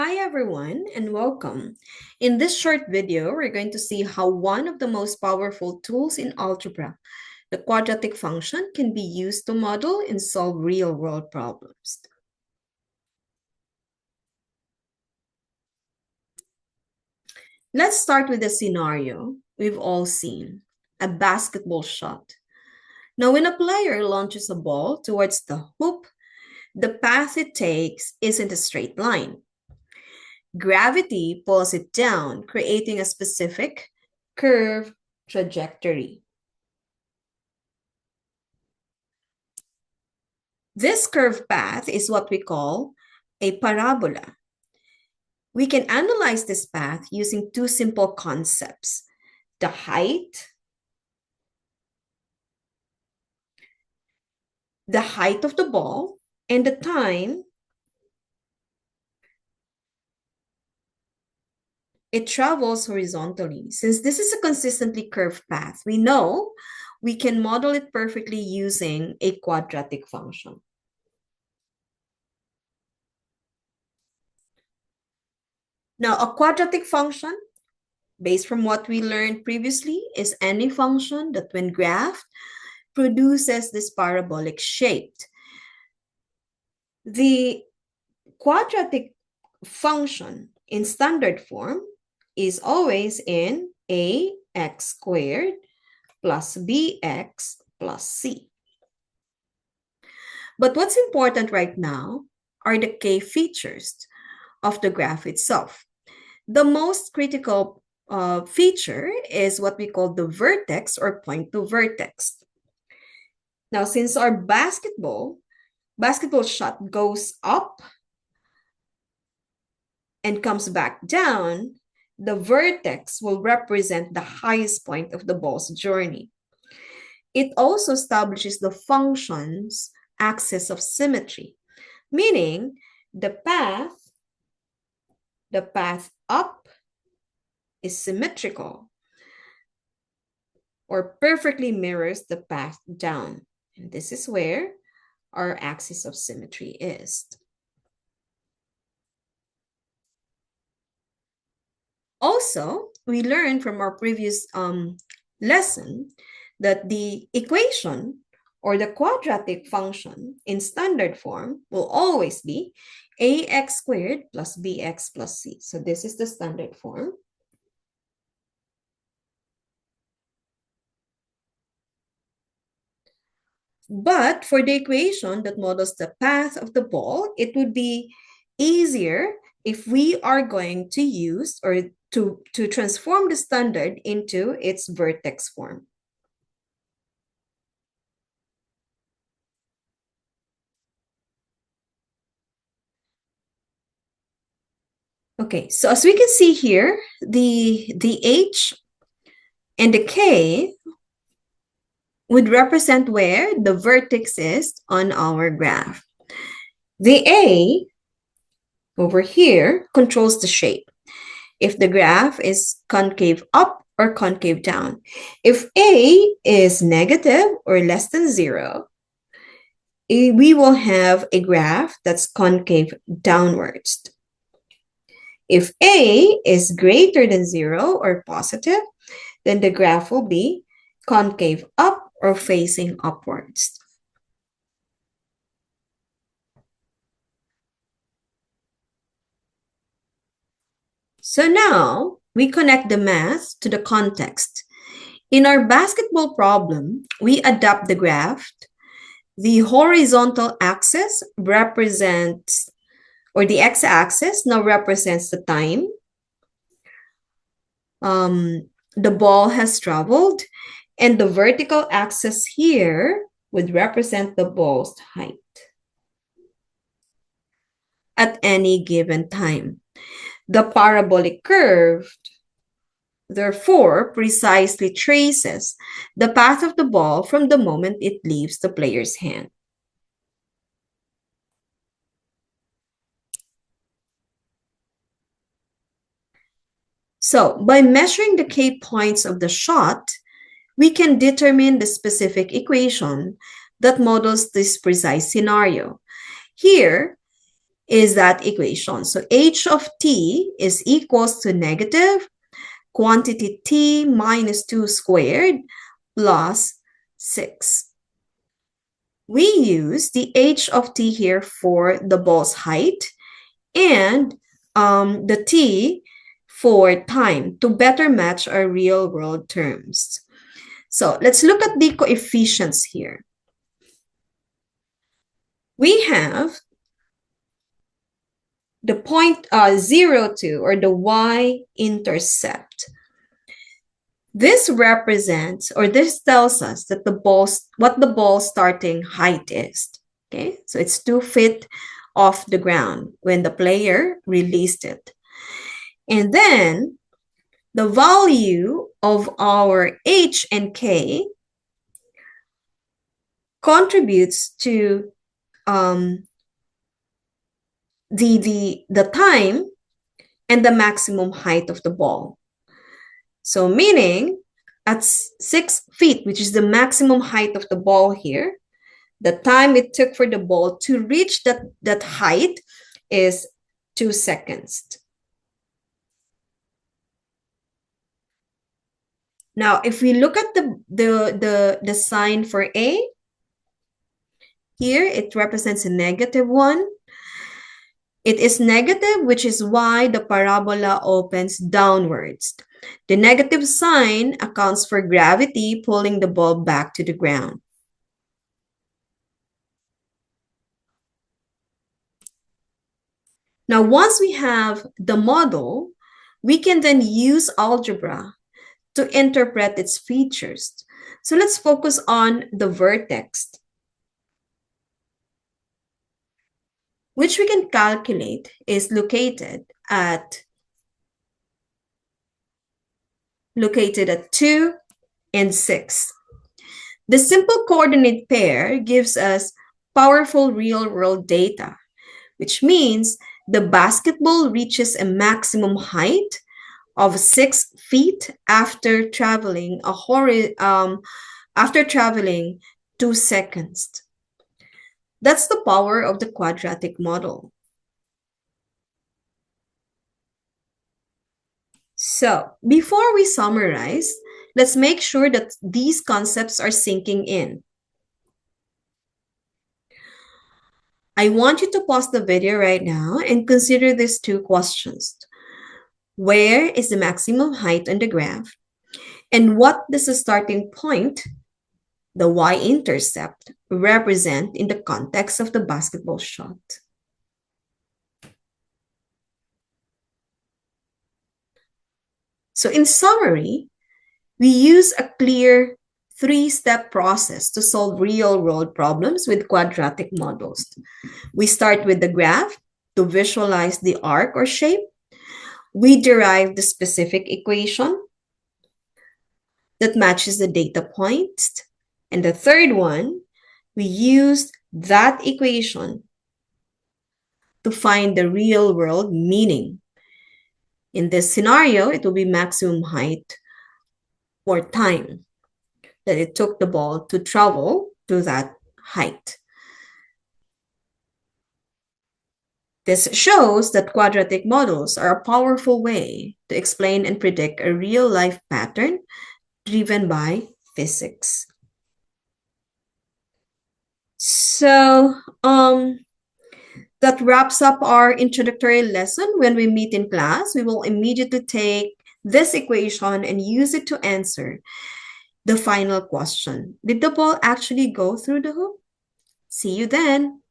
Hi everyone and welcome. In this short video, we're going to see how one of the most powerful tools in algebra, the quadratic function, can be used to model and solve real-world problems. Let's start with a scenario we've all seen, a basketball shot. Now, when a player launches a ball towards the hoop, the path it takes isn't a straight line. Gravity pulls it down, creating a specific curved trajectory. This curved path is what we call a parabola. We can analyze this path using two simple concepts: the height of the ball, and the time it travels horizontally. Since this is a consistently curved path, we know we can model it perfectly using a quadratic function. Now, a quadratic function, based from what we learned previously, is any function that when graphed produces this parabolic shape. The quadratic function in standard form is always in ax squared plus bx plus c. But what's important right now are the k features of the graph itself. The most critical feature is what we call the vertex or point to vertex. Now, since our basketball shot goes up and comes back down, the vertex will represent the highest point of the ball's journey. It also establishes the function's axis of symmetry, meaning the path up is symmetrical or perfectly mirrors the path down. And this is where our axis of symmetry is. Also, we learned from our previous lesson that the equation or the quadratic function in standard form will always be ax squared plus bx plus c. So this is the standard form. But for the equation that models the path of the ball, it would be easier if we are going to use or to transform the standard into its vertex form. Okay, so as we can see here, the h and the k would represent where the vertex is on our graph. The a over here controls the shape. If the graph is concave up or concave down. If a is negative or less than 0, we will have a graph that's concave downwards. If a is greater than 0 or positive, then the graph will be concave up or facing upwards. So now we connect the math to the context. In our basketball problem, we adapt the graph. The horizontal axis represents, or the x-axis now represents the time the ball has traveled, and the vertical axis here would represent the ball's height at any given time. The parabolic curve, therefore, precisely traces the path of the ball from the moment it leaves the player's hand. So, by measuring the k points of the shot, we can determine the specific equation that models this precise scenario. Here, is that equation. So h of t is equals to negative quantity t minus 2 squared plus 6. We use the h of t here for the ball's height and the t for time to better match our real-world terms. So let's look at the coefficients here. We have the point 0, 2, or the y-intercept. This represents, or this tells us that what the ball's starting height is. Okay, so it's 2 feet off the ground when the player released it. And then the value of our h and k contributes to the time and the maximum height of the ball. So meaning at 6 feet, which is the maximum height of the ball here, the time it took for the ball to reach that height is 2 seconds. Now, if we look at the sign for A, here it represents a -1. It is negative, which is why the parabola opens downwards. The negative sign accounts for gravity pulling the ball back to the ground. Now, once we have the model, we can then use algebra to interpret its features. So let's focus on the vertex, which we can calculate is located at 2 and 6. The simple coordinate pair gives us powerful real-world data, which means the basketball reaches a maximum height of 6 feet after traveling 2 seconds. That's the power of the quadratic model. So before we summarize, let's make sure that these concepts are sinking in. I want you to pause the video right now and consider these 2 questions. Where is the maximum height on the graph? And what does the starting point, the y-intercept, represent in the context of the basketball shot? So in summary, we use a clear 3-step process to solve real-world problems with quadratic models. We start with the graph to visualize the arc or shape. We derive the specific equation that matches the data points. And the third one, we use that equation to find the real-world meaning. In this scenario, it will be maximum height or time that it took the ball to travel to that height. This shows that quadratic models are a powerful way to explain and predict a real-life pattern driven by physics. So, that wraps up our introductory lesson. When we meet in class, we will immediately take this equation and use it to answer the final question. Did the ball actually go through the hoop? See you then.